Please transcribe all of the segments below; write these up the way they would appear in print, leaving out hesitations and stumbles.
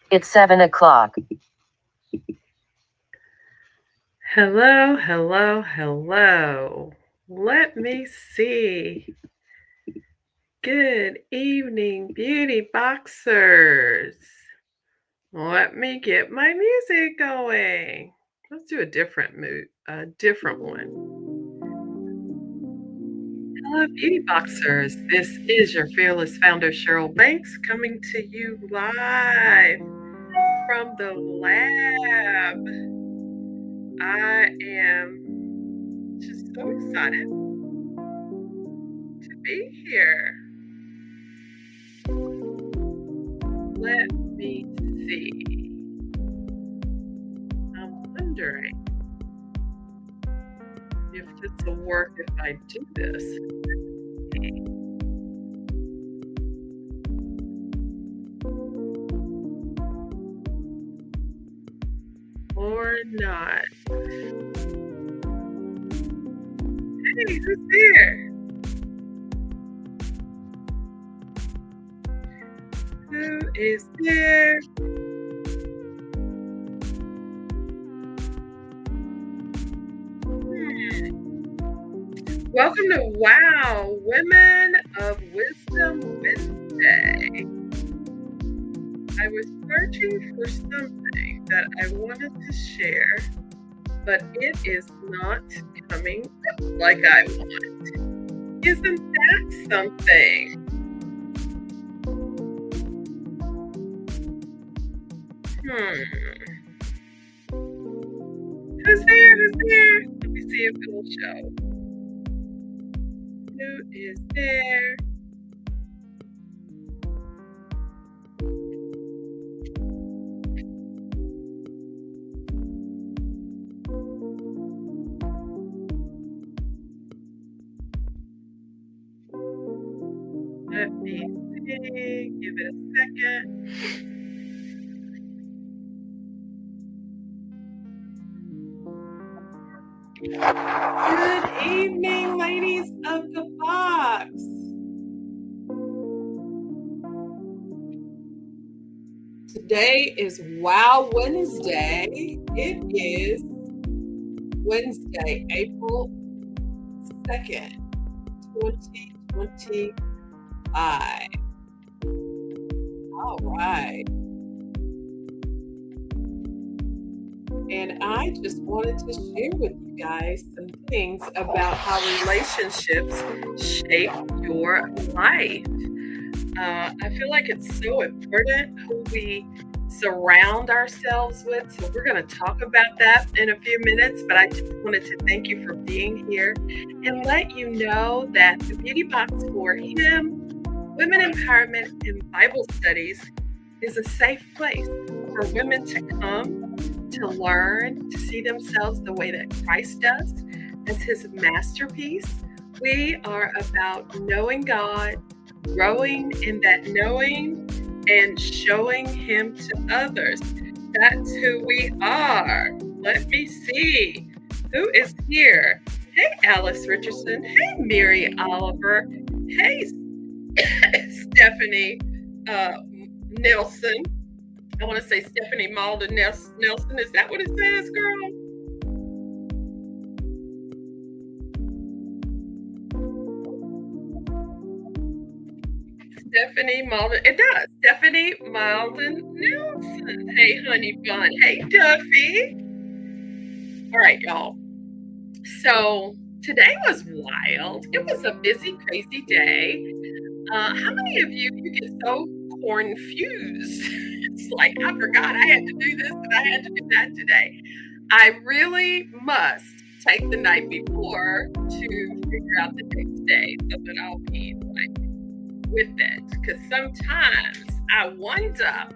It's 7 o'clock. Hello, hello, hello. Let me see. Good evening, beauty boxers. Let me get my music going. Let's do a different one. Hello, beauty boxers. This is your fearless founder, Cheryl Banks, coming to you live from the lab. I am just so excited to be here. Let me see. I'm wondering if this will work if I do this. Or not. Hey, who's there? Who is there? Welcome to Wow Women of Wisdom Wednesday. I was searching for something that I wanted to share, but it is not coming up like I want. Isn't that something? Who's there? Who's there? Let me see if it will show. Who is there? Let me see. Give it a second. Good evening, ladies of the box. Today is Wow Wednesday. It is Wednesday, April 2nd, 2025. All right. And I just wanted to share with you guys some things about how relationships shape your life. I feel like it's so important who we surround ourselves with. So we're going to talk about that in a few minutes, but I just wanted to thank you for being here and let you know that the Beauty Box for Him, Women Empowerment and Bible Studies is a safe place for women to come to learn, to see themselves the way that Christ does as his masterpiece. We are about knowing God, growing in that knowing, and showing him to others. That's who we are. Let me see. Who is here? Hey, Alice Richardson. Hey, Mary Oliver. Hey, Stephanie Nelson. I want to say Stephanie Malden Nelson. Is that what it says, girl? Stephanie Malden. It does. Stephanie Malden Nelson. Hey, honey bun. Hey, Duffy. All right, y'all. So today was wild. It was a busy, crazy day. How many of you get so confused? It's like I forgot I had to do this and I had to do that today. I really must take the night before to figure out the next day so that I'll be like with it. Because sometimes I wonder.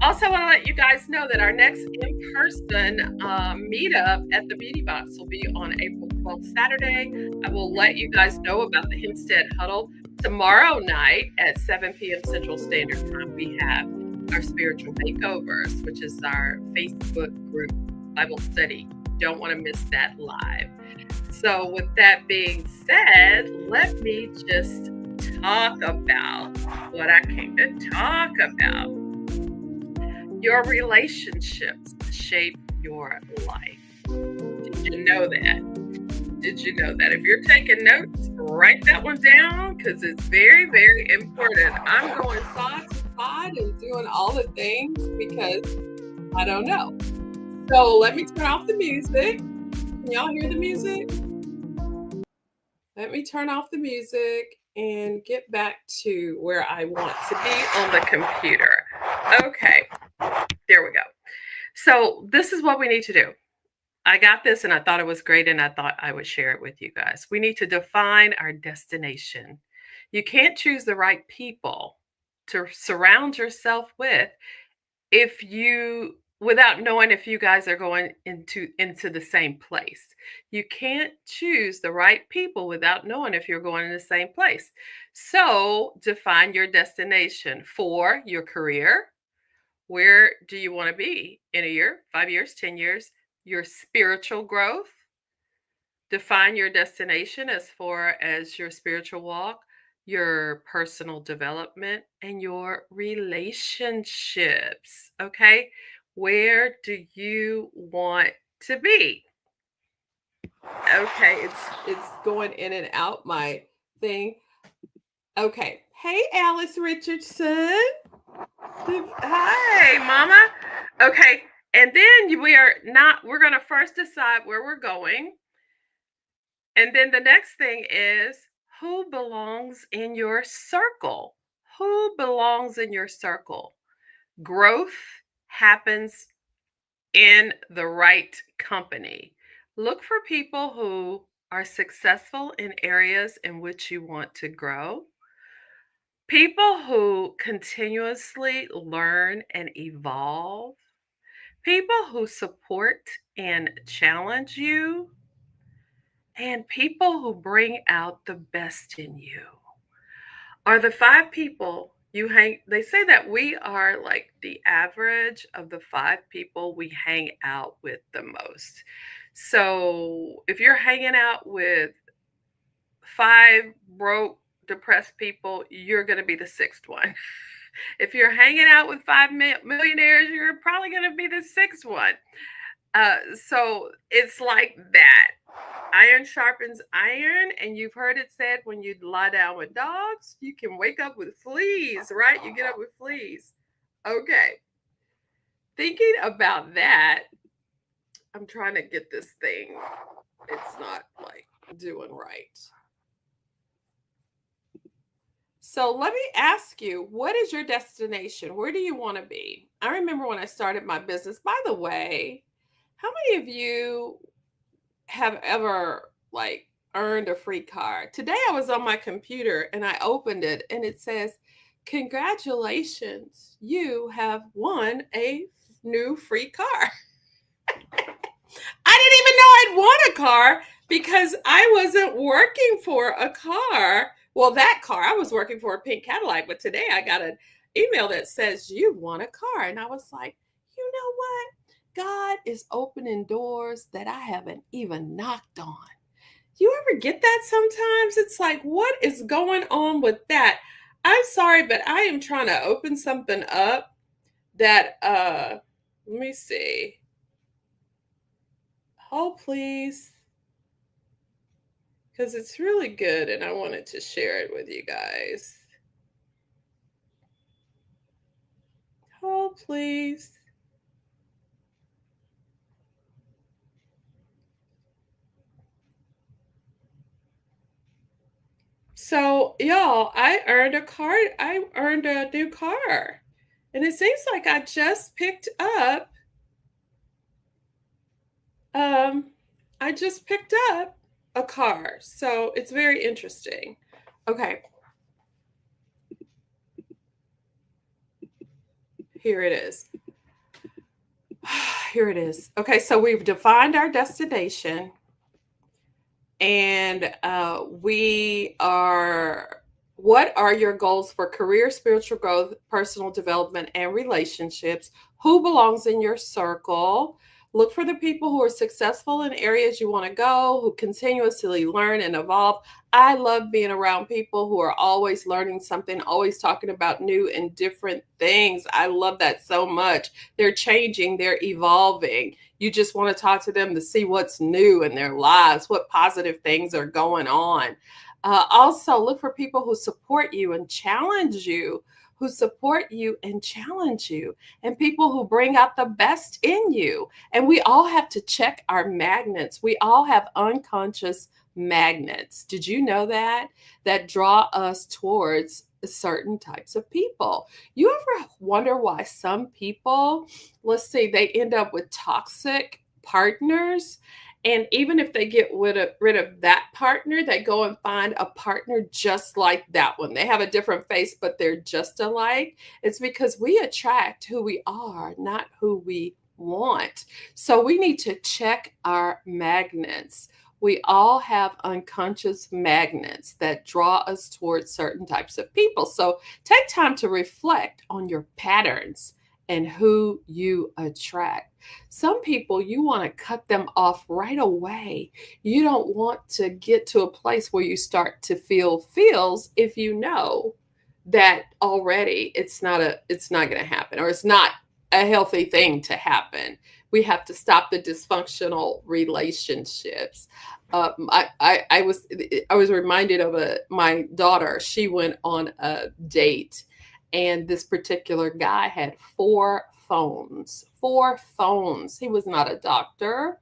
Also, I want to let you guys know that our next in-person meetup at the Beauty Box will be on April 12th, Saturday. I will let you guys know about the Hempstead Huddle tomorrow night at 7 p.m. Central Standard Time. We have our spiritual makeovers, which is our Facebook group Bible study. Don't want to miss that live. So, with that being said, let me just talk about what I came to talk about. Your relationships shape your life. Did you know that? Did you know that? If you're taking notes, write that one down because it's very, very important. I'm going side to side and doing all the things because I don't know. So let me turn off the music. Can y'all hear the music? Let me turn off the music and get back to where I want to be on the computer. Okay, there we go. So this is what we need to do. I got this and I thought it was great and I thought I would share it with you guys. We need to define our destination. You can't choose the right people to surround yourself with if you without knowing if you guys are going into the same place. You can't choose the right people without knowing if you're going in the same place. So, define your destination for your career. Where do you want to be in a year, 5 years, 10 years? Your spiritual growth. Define your destination as far as your spiritual walk, your personal development, and your relationships. Okay. Where do you want to be? Okay, it's going in and out my thing. Okay. Hey, Alice Richardson. Hi, Mama. Okay. And then we're going to first decide where we're going. And then the next thing is who belongs in your circle? Who belongs in your circle? Growth happens in the right company. Look for people who are successful in areas in which you want to grow. People who continuously learn and evolve. People who support and challenge you. And people who bring out the best in you are the 5 people you hang. They say that we are like the average of the 5 people we hang out with the most. So if you're hanging out with 5 broke, depressed people, you're going to be the 6th one. If you're hanging out with 5 millionaires, you're probably going to be the 6th one. So it's like that. Iron sharpens iron, and you've heard it said when you lie down with dogs, you can wake up with fleas, right? You get up with fleas. Okay. Thinking about that, I'm trying to get this thing. It's not like doing right. So let me ask you, what is your destination? Where do you want to be? I remember when I started my business. By the way, how many of you have ever like earned a free car? Today I was on my computer and I opened it and it says, "Congratulations, you have won a new free car." I didn't even know I'd won a car because I wasn't working for a car. Well, that car, I was working for a pink Cadillac, but today I got an email that says you won a car. And I was like, you know what? God is opening doors that I haven't even knocked on. You ever get that sometimes? It's like, what is going on with that? I'm sorry, but I am trying to open something up that let me see. Hold please. Because it's really good and I wanted to share it with you guys. Hold please. So, y'all, I earned a new car. And it seems like I just picked up I just picked up a car. So, it's very interesting. Okay. Here it is. Here it is. Okay, so we've defined our destination and what are your goals for career, spiritual growth, personal development, and relationships? Who belongs in your circle? Look for the people who are successful in areas you want to go, who continuously learn and evolve. I love being around people who are always learning something, always talking about new and different things. I love that so much. They're changing, they're evolving. You just want to talk to them to see what's new in their lives, what positive things are going on. Also, look for people who support you and challenge you, who support you and challenge you, and people who bring out the best in you. And we all have to check our magnets. We all have unconscious magnets. Did you know that? That draw us towards certain types of people. You ever wonder why some people, let's say, they end up with toxic partners? And even if they get rid of that partner, they go and find a partner just like that one. They have a different face, but they're just alike. It's because we attract who we are, not who we want. So we need to check our magnets. We all have unconscious magnets that draw us towards certain types of people. So take time to reflect on your patterns and who you attract. Some people, you want to cut them off right away. You don't want to get to a place where you start to feel feels if you know that already it's not going to happen, or it's not a healthy thing to happen. We have to stop the dysfunctional relationships. I was reminded of my daughter. She went on a date, and this particular guy had four phones. Four phones. He was not a doctor.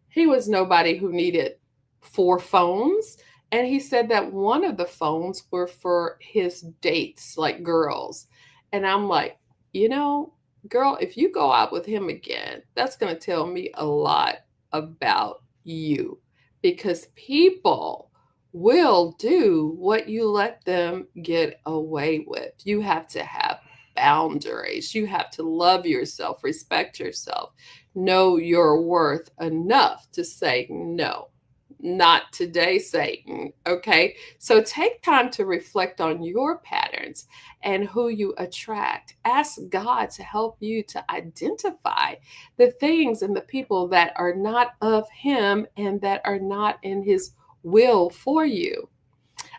He was nobody who needed four phones. And he said that one of the phones were for his dates, like girls. And I'm like, you know, girl, if you go out with him again, that's going to tell me a lot about you, because people will do what you let them get away with. You have to have boundaries. You have to love yourself, respect yourself, know your worth enough to say no. Not today, Satan. Okay. So take time to reflect on your patterns and who you attract. Ask God to help you to identify the things and the people that are not of Him and that are not in His will for you.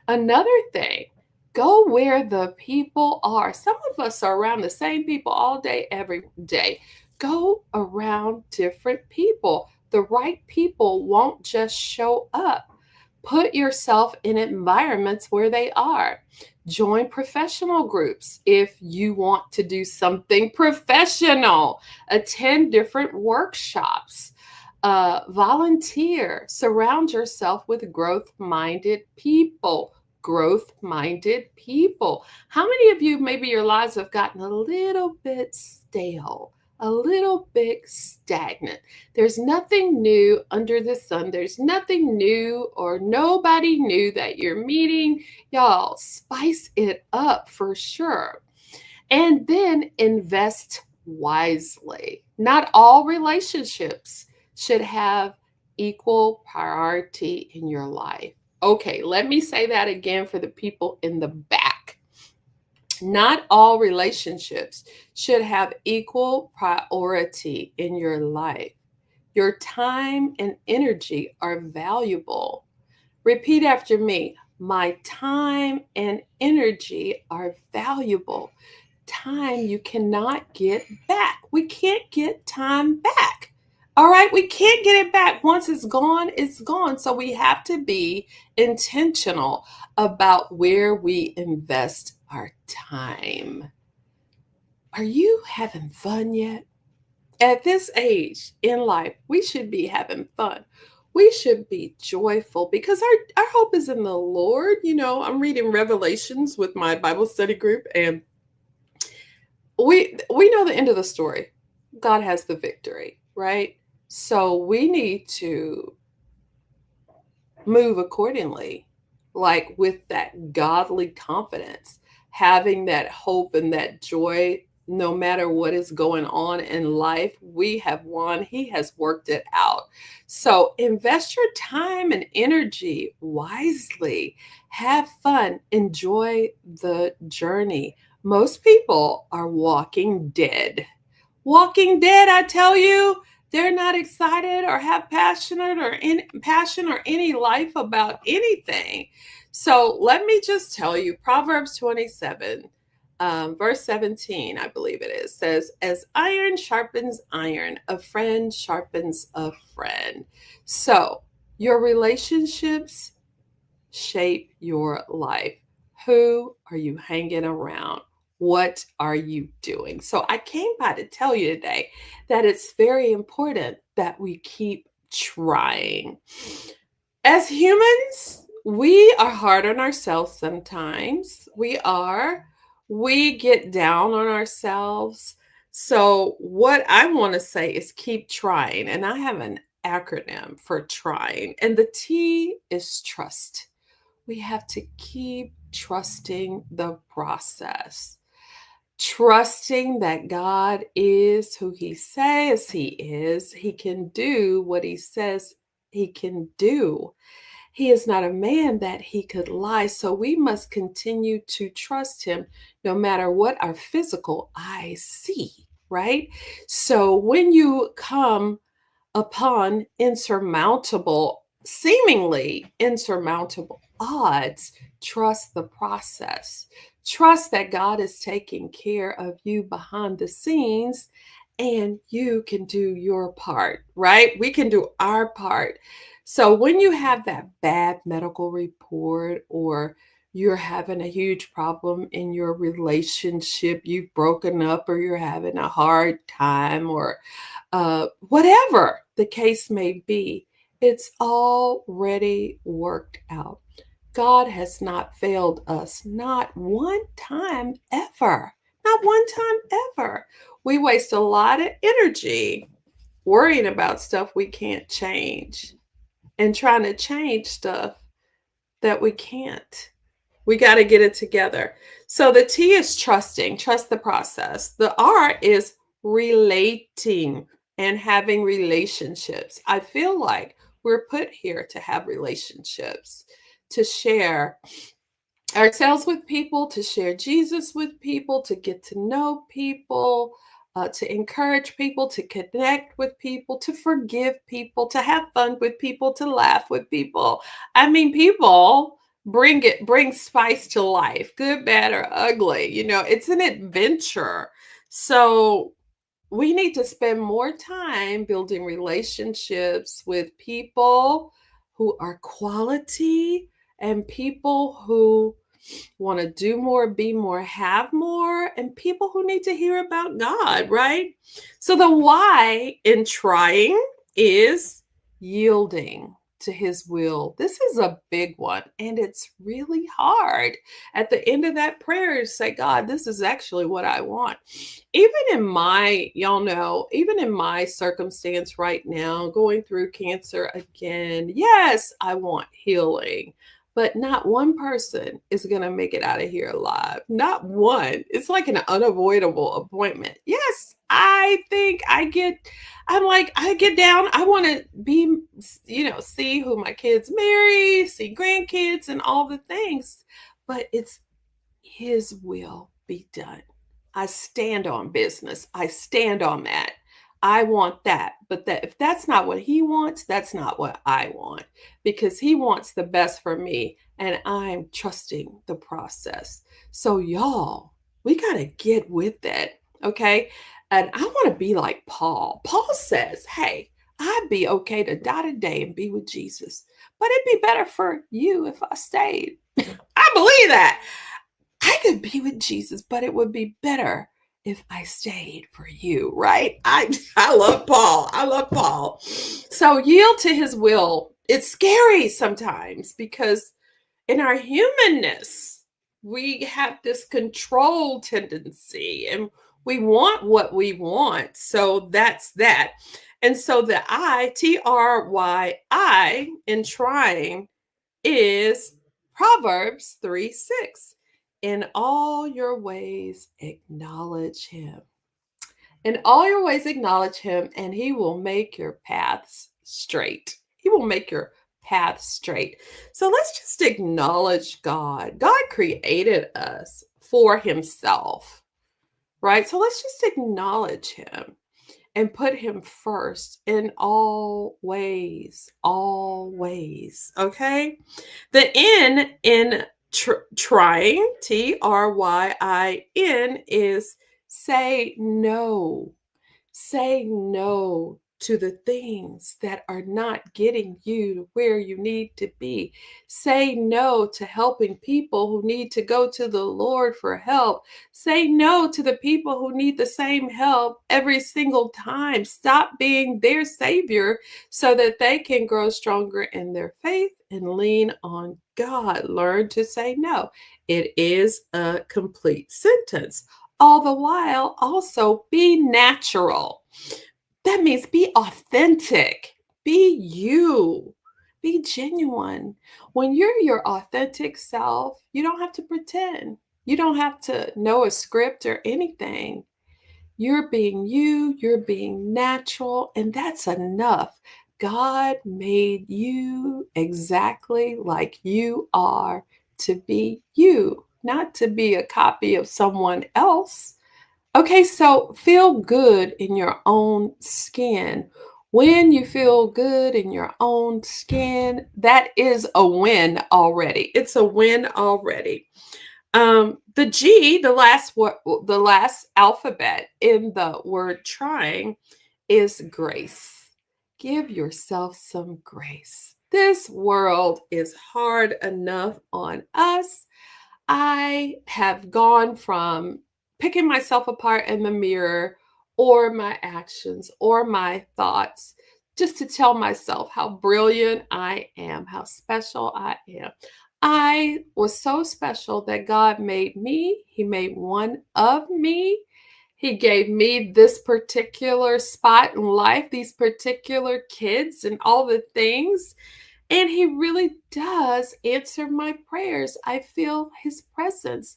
Another thing, go where the people are. Some of us are around the same people all day, every day. Go around different people. The right people won't just show up. Put yourself in environments where they are. Join professional groups if you want to do something professional. Attend different workshops. Volunteer. Surround yourself with growth minded people. Growth minded people. How many of you, maybe your lives have gotten a little bit stale, a little bit stagnant? There's nothing new under the sun. There's nothing new, or nobody new that you're meeting. Y'all, spice it up for sure. And then invest wisely. Not all relationships should have equal priority in your life. Okay, let me say that again for the people in the back. Not all relationships should have equal priority in your life. Your time and energy are valuable. Repeat after me. My time and energy are valuable. Time you cannot get back. We can't get time back. All right, we can't get it back. Once it's gone, it's gone. So we have to be intentional about where we invest our time. Are you having fun yet? At this age in life, we should be having fun. We should be joyful because our hope is in the Lord. You know, I'm reading Revelations with my Bible study group, and we know the end of the story. God has the victory, right? So we need to move accordingly, like with that godly confidence, having that hope and that joy. No matter what is going on in life, we have won. He has worked it out. So invest your time and energy wisely. Have fun. Enjoy the journey. Most people are walking dead. Walking dead, I tell you. They're not excited or have passion or any life about anything. So let me just tell you, Proverbs 27, verse 17, I believe it is, says, "As iron sharpens iron, a friend sharpens a friend." So your relationships shape your life. Who are you hanging around? What are you doing? So I came by to tell you today that it's very important that we keep trying. As humans, we are hard on ourselves sometimes. We are. We get down on ourselves. So, what I want to say is keep trying. And I have an acronym for trying, and the T is trust. We have to keep trusting the process, trusting that God is who He says He is. He can do what He says He can do. He is not a man that He could lie. So we must continue to trust Him no matter what our physical eyes see, right? So when you come upon seemingly insurmountable odds, trust the process. Trust that God is taking care of you behind the scenes and you can do your part, right? We can do our part. So when you have that bad medical report or you're having a huge problem in your relationship, you've broken up or you're having a hard time or whatever the case may be, it's already worked out. God has not failed us, not one time ever. Not one time ever. We waste a lot of energy worrying about stuff we can't change and trying to change stuff that we can't. We got to get it together. So the T is trusting, trust the process. The R is relating and having relationships. I feel like we're put here to have relationships, to share ourselves with people, to share Jesus with people, to get to know people, to encourage people, to connect with people, to forgive people, to have fun with people, to laugh with people. I mean, people bring spice to life, good, bad, or ugly. It's an adventure. So we need to spend more time building relationships with people who are quality and people who want to do more, be more, have more, and people who need to hear about God, right? So the why in trying is yielding to His will. This is a big one, and it's really hard. At the end of that prayer, say, God, this is actually what I want. Y'all know, even in my circumstance right now, going through cancer again, yes, I want healing. But not one person is going to make it out of here alive. Not one. It's like an unavoidable appointment. Yes, I'm like, I get down. I want to see who my kids marry, see grandkids, and all the things. But it's His will be done. I stand on business. I stand on that. I want that. But if that's not what He wants, that's not what I want because He wants the best for me and I'm trusting the process. So y'all, we got to get with it, okay? And I want to be like Paul. Paul says, "Hey, I'd be okay to die today and be with Jesus, but it'd be better for you if I stayed." I believe that. I could be with Jesus, but it would be better if I stayed for you, right? I love Paul. I love Paul. So yield to His will. It's scary sometimes because in our humanness, we have this control tendency and we want what we want. So that's that. And so the TRYI in trying is Proverbs 3:6. In all your ways, acknowledge Him. In all your ways, acknowledge Him, and He will make your paths straight. He will make your path straight. So let's just acknowledge God. God created us for Himself, right? So let's just acknowledge Him and put him first in all ways, always. Okay. The N in trying, TRYIN, is say no. Say no to the things that are not getting you to where you need to be. Say no to helping people who need to go to the Lord for help. Say no to the people who need the same help every single time. Stop being their savior so that they can grow stronger in their faith and lean on God. Learn to say no. It is a complete sentence. All the while, also be natural. That means be authentic, be you, be genuine. When you're your authentic self, you don't have to pretend. You don't have to know a script or anything. You're being you, you're being natural, and that's enough. God made you exactly like you are to be you, not to be a copy of someone else. Okay, so feel good in your own skin. When you feel good in your own skin, that is a win already. It's a win already. The G, the last alphabet in the word trying is grace. Give yourself some grace. This world is hard enough on us. I have gone from picking myself apart in the mirror or my actions or my thoughts just to tell myself how brilliant I am, how special I am. I was so special that God made me. He made one of me. He gave me this particular spot in life, these particular kids, and all the things. And he really does answer my prayers. I feel his presence.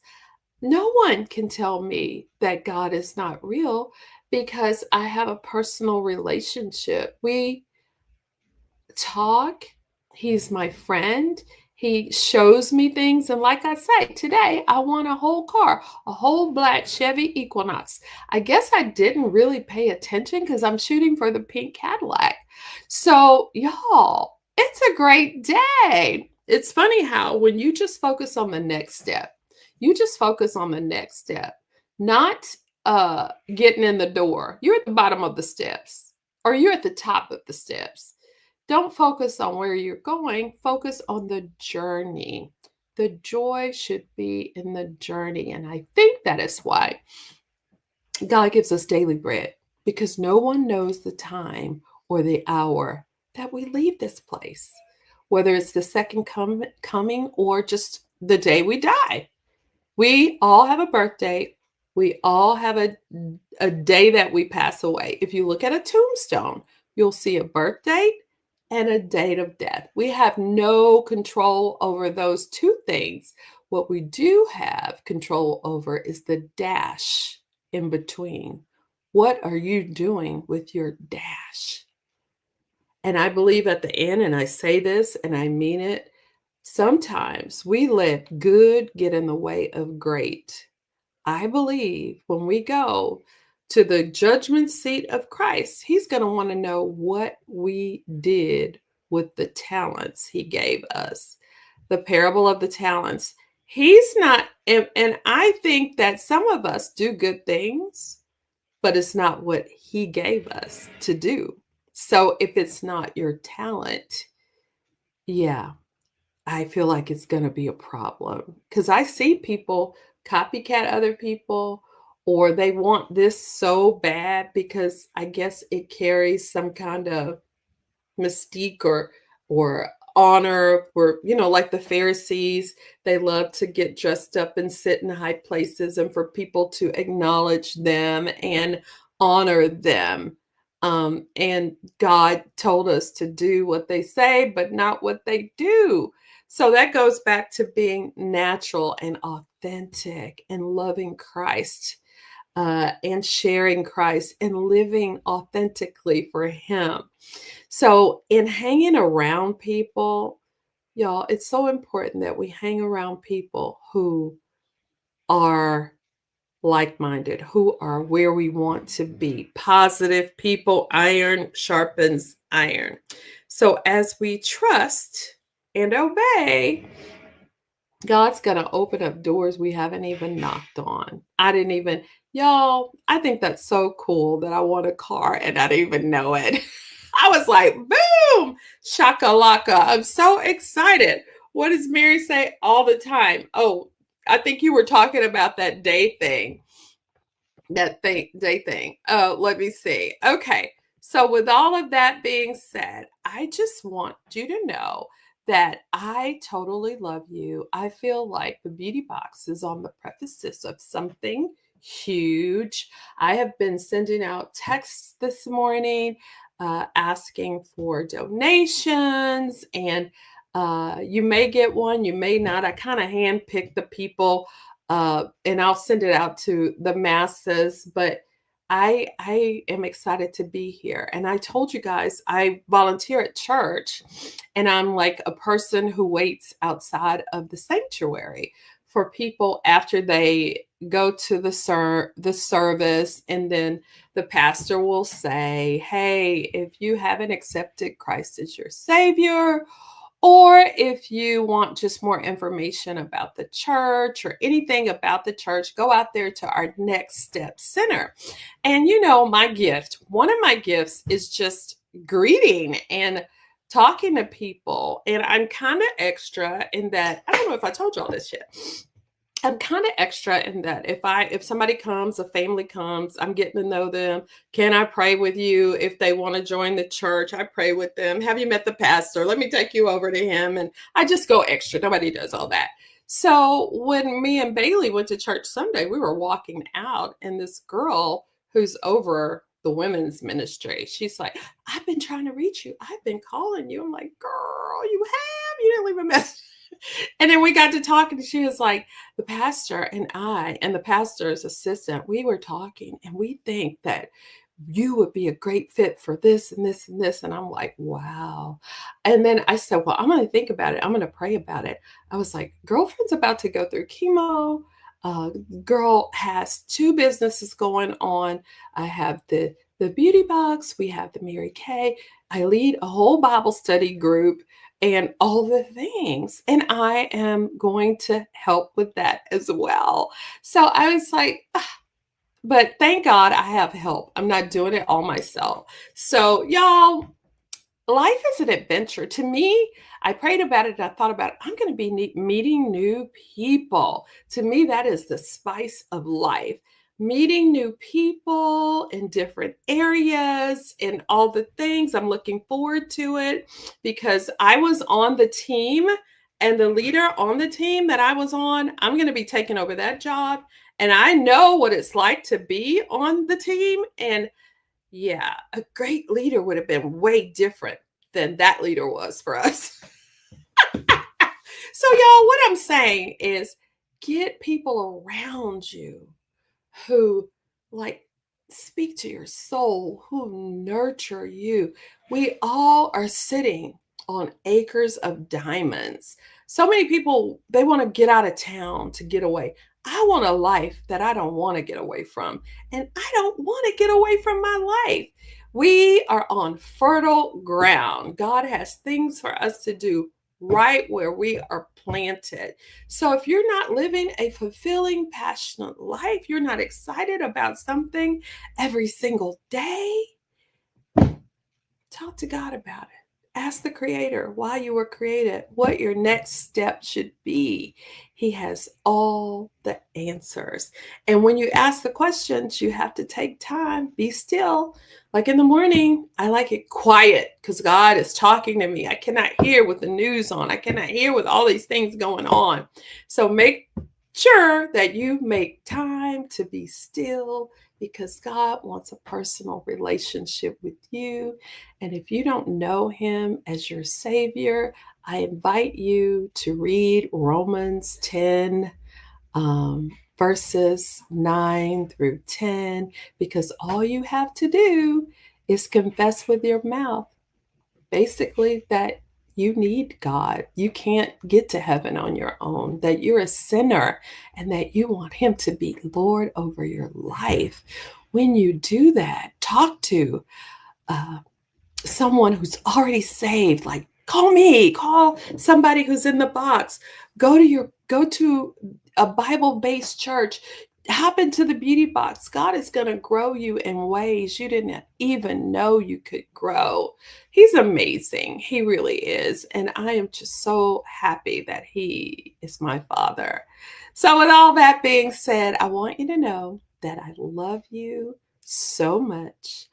No one can tell me that God is not real because I have a personal relationship. We talk. He's my friend. He shows me things. And like I say, today I want a whole car, a whole black Chevy Equinox. I guess I didn't really pay attention because I'm shooting for the pink Cadillac. So, y'all, it's a great day. It's funny how when you just focus on the next step, you just focus on the next step, not getting in the door. You're at the bottom of the steps or you're at the top of the steps. Don't focus on where you're going, focus on the journey. The joy should be in the journey. And I think that is why God gives us daily bread, because no one knows the time or the hour that we leave this place, whether it's the second coming or just the day we die. We all have a birthday. We all have a day that we pass away. If you look at a tombstone, you'll see a birth date and a date of death. We have no control over those two things. What we do have control over is the dash in between. What are you doing with your dash? And I believe at the end, and I say this and I mean it, sometimes we let good get in the way of great. I believe when we go to the judgment seat of Christ, he's going to want to know what we did with the talents he gave us. The parable of the talents. He's not, and I think that some of us do good things, but it's not what he gave us to do. So if it's not your talent, yeah, I feel like it's gonna be a problem because I see people copycat other people, or they want this so bad because I guess it carries some kind of mystique or honor, or like the Pharisees, they love to get dressed up and sit in high places and for people to acknowledge them and honor them. And God told us to do what they say but not what they do. So that goes back to being natural and authentic and loving Christ, and sharing Christ and living authentically for him. So, in hanging around people, y'all, it's so important that we hang around people who are like-minded, who are where we want to be. Positive people, iron sharpens iron. So as we trust and obey, God's gonna open up doors we haven't even knocked on. I didn't even y'all, I think that's so cool that I want a car and I didn't even know it. I was like, boom, shakalaka. I'm so excited. What does Mary say all the time? Oh, I think you were talking about that day thing. That thing, day thing. Oh, let me see. Okay. So, with all of that being said, I just want you to know that I totally love you. I feel like the beauty box is on the precipice of something huge. I have been sending out texts this morning asking for donations, and you may get one, you may not. I kind of handpick the people and I'll send it out to the masses. But I am excited to be here. And I told you guys I volunteer at church, and I'm like a person who waits outside of the sanctuary for people after they go to the service, and then the pastor will say, "Hey, if you haven't accepted Christ as your savior, or if you want just more information about the church or anything about the church, go out there to our Next Step Center." And my gift, one of my gifts is just greeting and talking to people. And I'm kind of extra in that, I don't know if I told you all this yet. I'm kind of extra in that if somebody comes, a family comes, I'm getting to know them. Can I pray with you? If they want to join the church, I pray with them. Have you met the pastor? Let me take you over to him. And I just go extra. Nobody does all that. So when me and Bailey went to church Sunday, we were walking out, and this girl who's over the women's ministry, she's like, "I've been trying to reach you. I've been calling you." I'm like, "Girl, you have? You didn't leave a message." And then we got to talking, and she was like, "The pastor and I and the pastor's assistant, we were talking, and we think that you would be a great fit for this and this and this." And I'm like, "Wow." And then I said, "Well, I'm going to think about it. I'm going to pray about it." I was like, "Girlfriend's about to go through chemo. Girl has two businesses going on. I have the beauty box. We have the Mary Kay. I lead a whole Bible study group and all the things. And I am going to help with that as well." So I was like, but thank God I have help. I'm not doing it all myself. So, y'all, life is an adventure. To me, I prayed about it and I thought about it. I'm going to be meeting new people. To me, that is the spice of life. Meeting new people in different areas and all the things. I'm looking forward to it because I was on the team, and the leader on the team that I was on, I'm going to be taking over that job. And I know what it's like to be on the team. And yeah, a great leader would have been way different than that leader was for us. So, y'all, what I'm saying is get people around you who like speak to your soul, who nurture you. We all are sitting on acres of diamonds. So many people, they want to get out of town to get away. I want a life that I don't want to get away from. And I don't want to get away from my life. We are on fertile ground. God has things for us to do right where we are planted. So if you're not living a fulfilling, passionate life, you're not excited about something every single day, talk to God about it. Ask the Creator why you were created, what your next step should be. He has all the answers. And when you ask the questions, you have to take time, be still. Like in the morning, I like it quiet because God is talking to me. I cannot hear with the news on, I cannot hear with all these things going on. So make sure that you make time to be still because God wants a personal relationship with you. And if you don't know him as your savior, I invite you to read Romans 10, verses 9 through 10, because all you have to do is confess with your mouth, basically, that you need God. You can't get to heaven on your own, that you're a sinner and that you want Him to be Lord over your life. When you do that, talk to uh, someone who's already saved. Like, call me, call somebody who's in the box. Go to a Bible-based church. Hop into the beauty box. God is going to grow you in ways you didn't even know you could grow. He's amazing. He really is. And I am just so happy that He is my Father. So, with all that being said, I want you to know that I love you so much.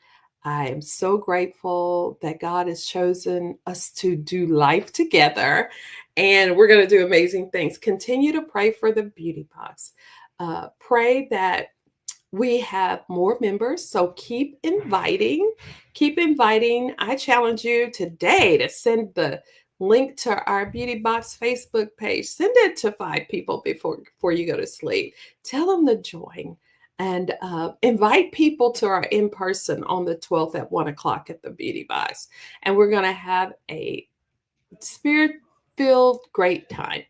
I am so grateful that God has chosen us to do life together, and we're going to do amazing things. Continue to pray for the beauty box. Pray that we have more members, so keep inviting. Keep inviting. I challenge you today to send the link to our Beauty Box Facebook page. Send it to 5 people before you go to sleep. Tell them to join and invite people to our in person on the 12th at 1 o'clock at the Beauty Box. And we're going to have a spirit filled great time.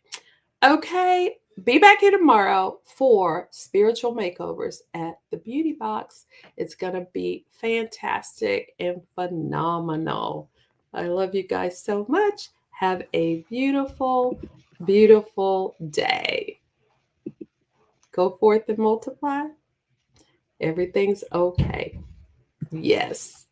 Okay, be back here tomorrow for spiritual makeovers at the Beauty Box. It's going to be fantastic and phenomenal. I love you guys so much. Have a beautiful, beautiful day. Go forth and multiply. Everything's okay. Yes.